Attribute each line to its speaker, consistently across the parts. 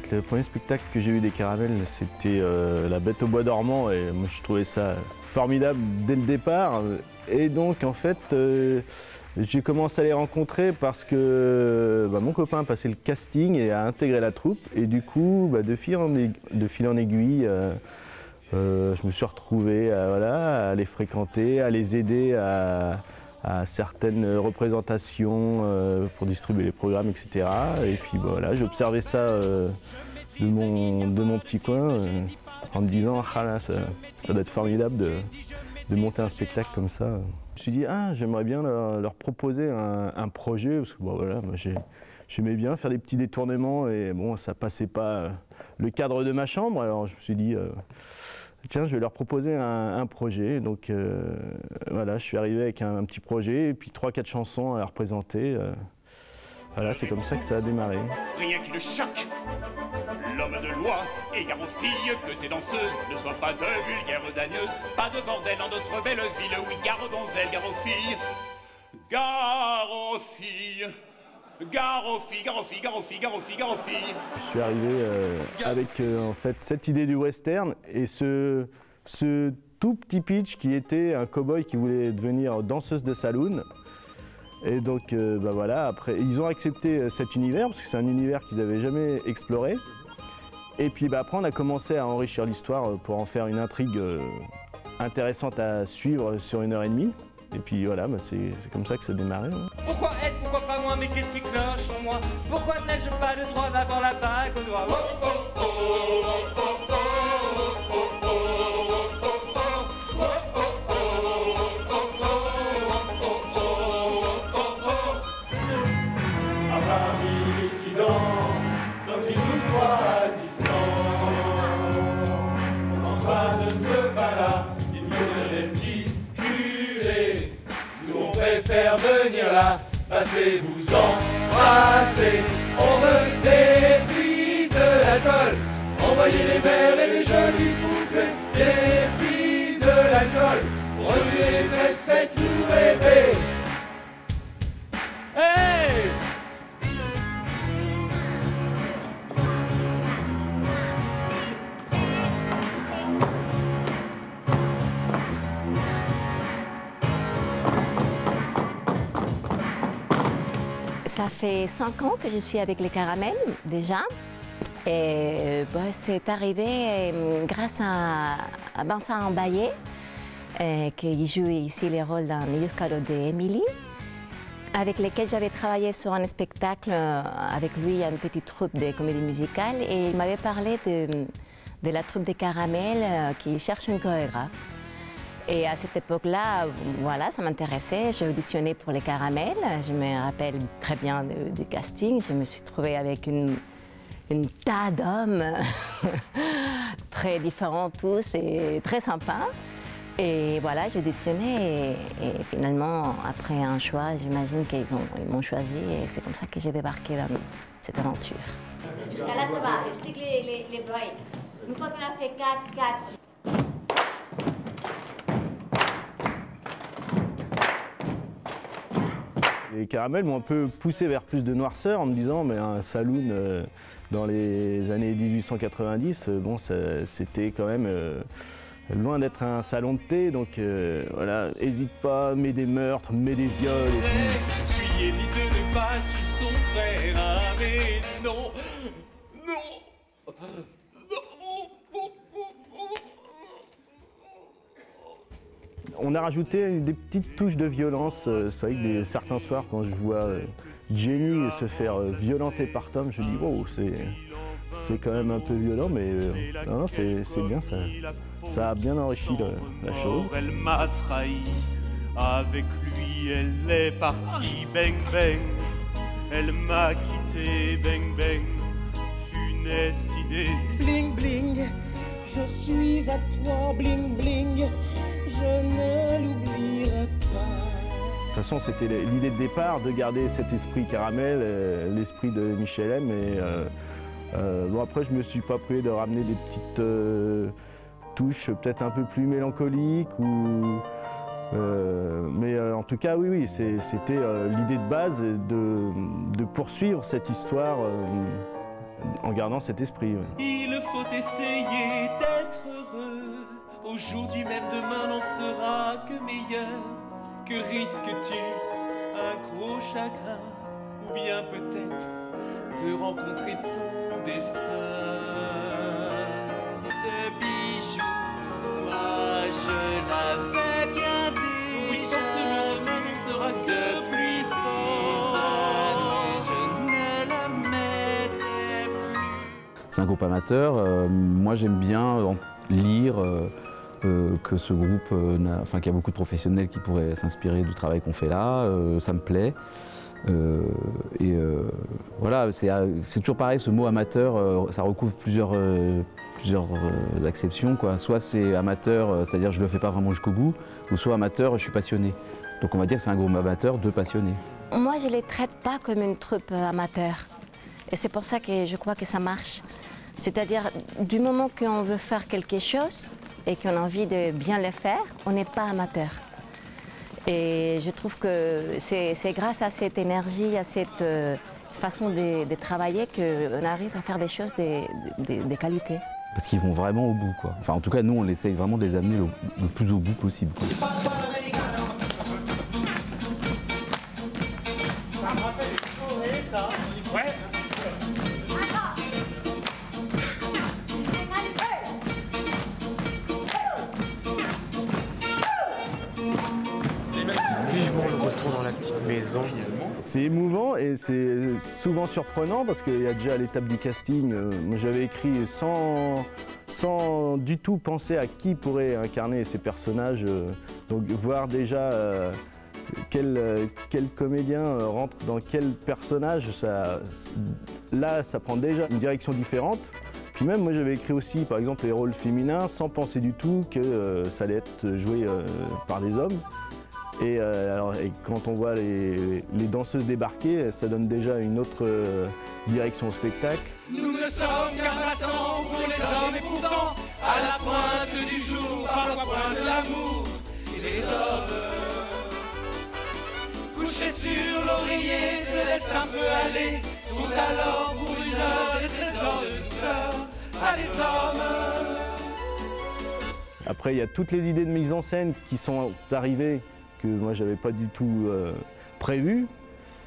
Speaker 1: fait, le premier spectacle que j'ai eu des Caramels, c'était La Bête au bois dormant, et moi je trouvais ça formidable dès le départ. Et donc en fait, j'ai commencé à les rencontrer parce que mon copain a passé le casting et a intégré la troupe. Et du coup, de fil en aiguille, je me suis retrouvé voilà, à les fréquenter, à les aider à certaines représentations pour distribuer les programmes, etc. Et puis voilà, j'observais ça de mon petit coin en me disant ah là, ça doit être formidable de monter un spectacle comme ça. Je me suis dit j'aimerais bien leur proposer un projet parce que voilà, moi j'aimais bien faire des petits détournements et bon, ça passait pas le cadre de ma chambre, alors je me suis dit tiens, je vais leur proposer un projet. Donc voilà, je suis arrivé avec un petit projet et puis 3-4 chansons à leur présenter. Voilà, c'est comme ça que ça a démarré.
Speaker 2: Rien qui ne choque l'homme de loi, égard aux filles, que ces danseuses ne soient pas de vulgaires dagneuses, pas de bordel dans notre belle ville, oui, gare aux donzelles, gare aux filles, gare aux filles. Gare aux filles, gare aux filles, gare aux filles, gare aux filles, gare aux filles.
Speaker 1: Je suis arrivé avec en fait cette idée du western et ce tout petit pitch qui était un cow-boy qui voulait devenir danseuse de saloon. Et donc voilà, après ils ont accepté cet univers parce que c'est un univers qu'ils n'avaient jamais exploré. Et puis après on a commencé à enrichir l'histoire pour en faire une intrigue intéressante à suivre sur 1h30. Et puis voilà, c'est comme ça que ça a démarré.
Speaker 3: Pourquoi elle, pourquoi pas moi, mais qu'est-ce qui cloche en moi? Pourquoi n'ai-je pas le droit d'avoir la bague au doigt?
Speaker 4: À Paris qui danse, dans une voix distante, on en soit de ce pas-là, il mieux de gesticuler. Nous on préfère venir là, passez-vous embrasser. On veut des filles de l'alcool, envoyez les verres et les jolies poupées. Des filles de l'alcool, remuez les fesses, faites-nous rêver. Hey!
Speaker 5: Ça fait 5 ans que je suis avec les Caramels, déjà. Et c'est arrivé grâce à Vincent Baillet, qui joue ici les rôles dans Le Cadeau d'Émilie, avec lesquels j'avais travaillé sur un spectacle avec lui, une petite troupe de comédie musicale. Et il m'avait parlé de la troupe des Caramels qui cherche une chorégraphe. Et à cette époque-là, voilà, ça m'intéressait. J'ai auditionné pour les Caramels. Je me rappelle très bien du casting. Je me suis trouvée avec une tas d'hommes très différents tous et très sympas. Et voilà, j'ai auditionné et finalement, après un choix, j'imagine qu'ils m'ont choisi et c'est comme ça que j'ai débarqué dans cette aventure.
Speaker 6: Jusqu'à là, ça va. Explique les breaks. Une fois qu'on a fait 4.
Speaker 1: Les Caramels m'ont un peu poussé vers plus de noirceur en me disant mais un saloon dans les années 1890, bon, c'était quand même loin d'être un salon de thé, donc voilà, hésite pas, mets des meurtres, mets des viols et tout.
Speaker 2: Je lui ai dit de ne pas suivre son frère, mais non, non, non.
Speaker 1: On a rajouté des petites touches de violence. C'est vrai que certains soirs, quand je vois Jenny se faire violenter par Tom, je dis wow, c'est quand même un peu violent, mais non, c'est bien, ça a bien enrichi la chose.
Speaker 2: Elle m'a trahi, avec lui elle est partie, bang bang. Elle m'a quitté, bang bang, funeste idée.
Speaker 7: Bling bling, je suis à toi, bling bling. Je ne l'oublierai pas.
Speaker 1: De toute façon, c'était l'idée de départ, de garder cet esprit caramel, l'esprit de Michel M. Bon, après, je ne me suis pas privé de ramener des petites touches peut-être un peu plus mélancoliques. Mais en tout cas, oui, c'était l'idée de base de poursuivre cette histoire en gardant cet esprit. Ouais.
Speaker 4: Il faut essayer d'être heureux. Aujourd'hui même demain n'en sera que meilleur. Que risques-tu? Un gros chagrin? Ou bien peut-être de rencontrer ton destin? Ce bijou, moi je l'avais bien dit. Oui, porte-le demain n'en sera que plus fort. Je ne la mettais plus.
Speaker 8: C'est un groupe amateur. Moi j'aime bien lire que ce groupe, qu'il y a beaucoup de professionnels qui pourraient s'inspirer du travail qu'on fait là. Ça me plaît. Voilà, c'est toujours pareil, ce mot amateur, ça recouvre plusieurs acceptions, quoi. Soit c'est amateur, c'est-à-dire je ne le fais pas vraiment jusqu'au bout, ou soit amateur, je suis passionné. Donc on va dire que c'est un groupe amateur de passionnés.
Speaker 5: Moi, je ne les traite pas comme une troupe amateur. Et c'est pour ça que je crois que ça marche. C'est-à-dire, du moment qu'on veut faire quelque chose et qu'on a envie de bien le faire, on n'est pas amateur. Et je trouve que c'est grâce à cette énergie, à cette façon de travailler qu'on arrive à faire des choses de qualité.
Speaker 8: Parce qu'ils vont vraiment au bout, quoi. Enfin, en tout cas, nous, on essaye vraiment de les amener le plus au bout possible, quoi.
Speaker 3: Ouais.
Speaker 9: Vivement le retour dans la petite maison.
Speaker 1: C'est émouvant et c'est souvent surprenant parce qu'il y a déjà à l'étape du casting, moi j'avais écrit sans du tout penser à qui pourrait incarner ces personnages. Donc voir déjà quel comédien rentre dans quel personnage, là ça prend déjà une direction différente. Puis même moi j'avais écrit aussi par exemple les rôles féminins sans penser du tout que ça allait être joué par des hommes. Et quand on voit les danseuses débarquer, ça donne déjà une autre direction au spectacle.
Speaker 4: Nous ne sommes qu'un passe-temps pour les hommes et pourtant, à la pointe du jour, par le point de l'amour, les hommes couchés sur l'oreiller se laissent un peu aller, sont alors pour une heure des trésors de douceur à des hommes.
Speaker 1: Après, il y a toutes les idées de mise en scène qui sont arrivées que moi j'avais pas du tout prévues.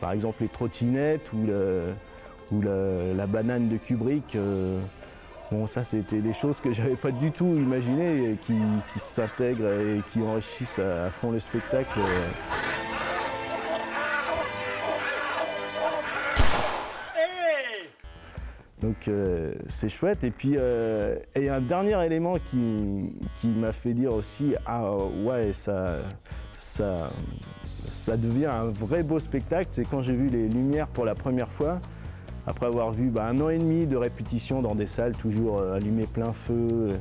Speaker 1: Par exemple les trottinettes ou la banane de Kubrick. Bon, ça c'était des choses que j'avais pas du tout imaginées et qui s'intègrent et qui enrichissent à fond le spectacle. Donc c'est chouette. Et puis il y a un dernier élément qui m'a fait dire aussi ah ouais ça devient un vrai beau spectacle, c'est quand j'ai vu les lumières pour la première fois, après avoir vu 1 an et demi de répétition dans des salles toujours allumées plein feu.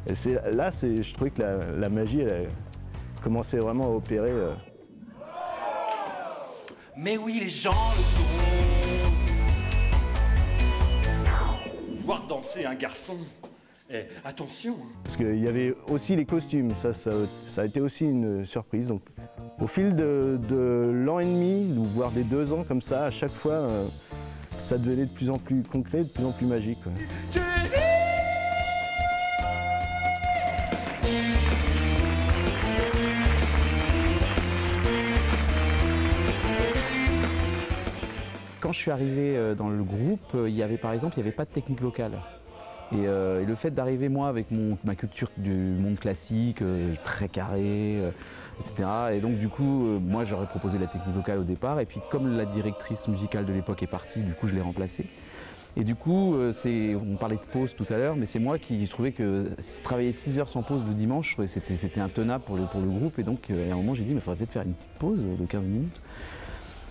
Speaker 1: Et là, je trouvais que la magie elle commençait vraiment à opérer.
Speaker 2: Mais oui, les gens le sauront. Voir danser un garçon. Eh, attention.
Speaker 1: Parce qu'il y avait aussi les costumes, ça a été aussi une surprise. Donc, au fil de l'an et demi, ou voire des 2 ans comme ça, à chaque fois, ça devenait de plus en plus concret, de plus en plus magique. Ouais.
Speaker 8: Quand je suis arrivé dans le groupe, il y avait pas de technique vocale. Et le fait d'arriver moi avec ma culture du monde classique, très carré, etc. Et donc du coup, moi j'aurais proposé la technique vocale au départ. Et puis comme la directrice musicale de l'époque est partie, du coup je l'ai remplacée. Et du coup, on parlait de pause tout à l'heure, mais c'est moi qui trouvais que travailler 6 heures sans pause le dimanche, je trouvais que c'était intenable pour le groupe. Et donc à un moment j'ai dit, mais il faudrait peut-être faire une petite pause de 15 minutes.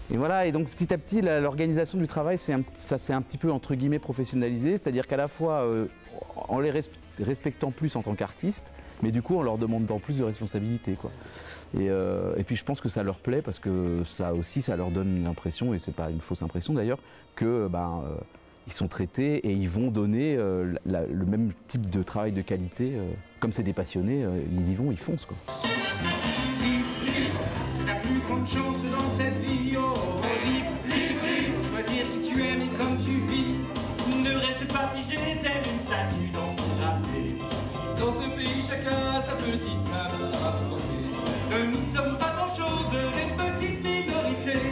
Speaker 8: Et voilà, et donc petit à petit, l'organisation du travail, ça s'est un petit peu entre guillemets professionnalisé, c'est-à-dire qu'à la fois en les respectant plus en tant qu'artistes, mais du coup en leur demandant plus de responsabilités, quoi. Et puis je pense que ça leur plaît parce que ça aussi, ça leur donne l'impression, et c'est pas une fausse impression d'ailleurs, que ils sont traités et ils vont donner le même type de travail de qualité. Comme c'est des passionnés, ils y vont, ils foncent, quoi.
Speaker 4: T'as plus grande chance dans cette vie, oh, libre, choisir qui tu aimes et comme tu vis.
Speaker 3: ne reste pas figé telle une statue dans son drapé. Dans ce pays, chacun a sa petite flamme à rapporter. Nous ne sommes pas grand-chose, des petites minorités.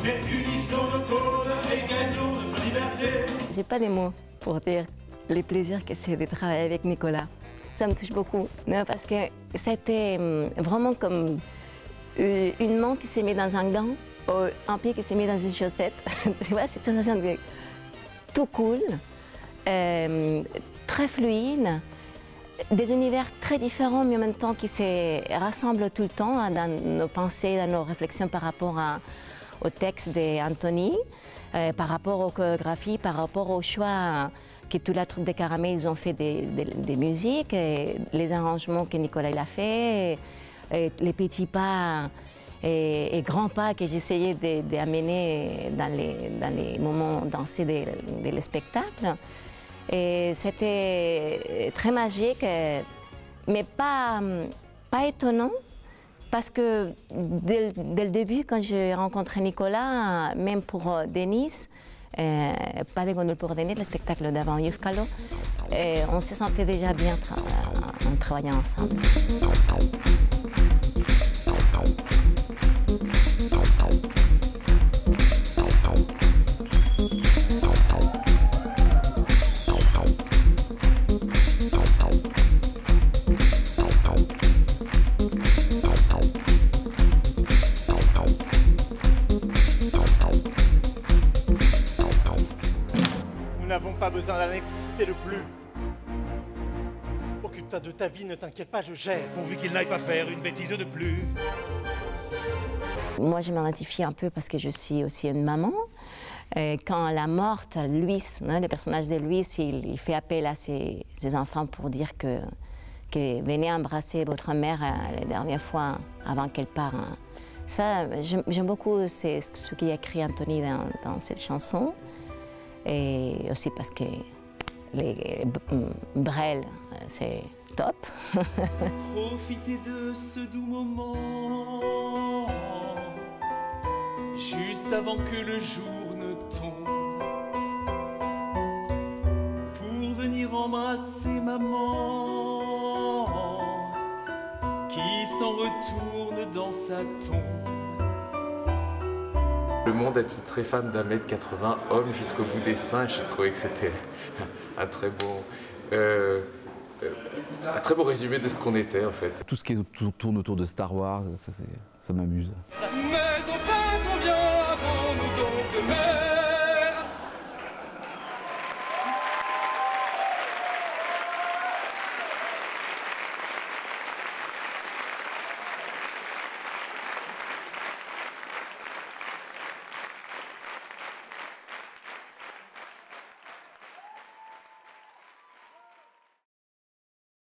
Speaker 3: Mais unissons nos causes et gagnons notre liberté.
Speaker 5: J'ai pas des mots pour dire les plaisirs que c'est de travailler avec Nicolas. Ça me touche beaucoup, non, parce que c'était vraiment comme une main qui s'est mise dans un gant, ou un pied qui s'est mis dans une chaussette. Tu vois, cette sensation de tout cool, très fluide, des univers très différents, mais en même temps qui se rassemblent tout le temps dans nos pensées, dans nos réflexions par rapport au texte d'Anthony, par rapport aux chorégraphies, par rapport au choix que toute la troupe des Caramels ils ont fait des musiques, et les arrangements que Nicolas il a fait, et les petits pas et grands pas que j'essayais d'amener dans les moments dansés des spectacles. Et c'était très magique, mais pas étonnant, parce que dès le début, quand j'ai rencontré Nicolas, même pour Denise, pas de gondole pour Denise, le spectacle d'avant Yufkalo, on se sentait déjà bien en travaillant ensemble.
Speaker 9: Nous n'avons pas besoin d'annexité de plus. Occupe-toi de ta vie, ne t'inquiète pas, je gère.
Speaker 2: Pourvu qu'il n'aille pas faire une bêtise de plus.
Speaker 5: Moi, je m'identifie un peu parce que je suis aussi une maman. Quand la morte, Luis, le personnage de Luis, il fait appel à ses enfants pour dire que venez embrasser votre mère la dernière fois avant qu'elle parte. Ça, j'aime beaucoup ce qu'a écrit Anthony dans cette chanson. Et aussi parce que les Brel, c'est top.
Speaker 3: Profitez de ce doux moment, juste avant que le jour ne tombe, pour venir embrasser maman, qui s'en retourne dans sa tombe.
Speaker 10: Le Monde a titré femme d'1m80, homme jusqu'au bout des seins. J'ai trouvé que c'était un très beau résumé de ce qu'on était en fait.
Speaker 8: Tout ce qui tourne autour de Star Wars, ça m'amuse.
Speaker 3: Mais enfin combien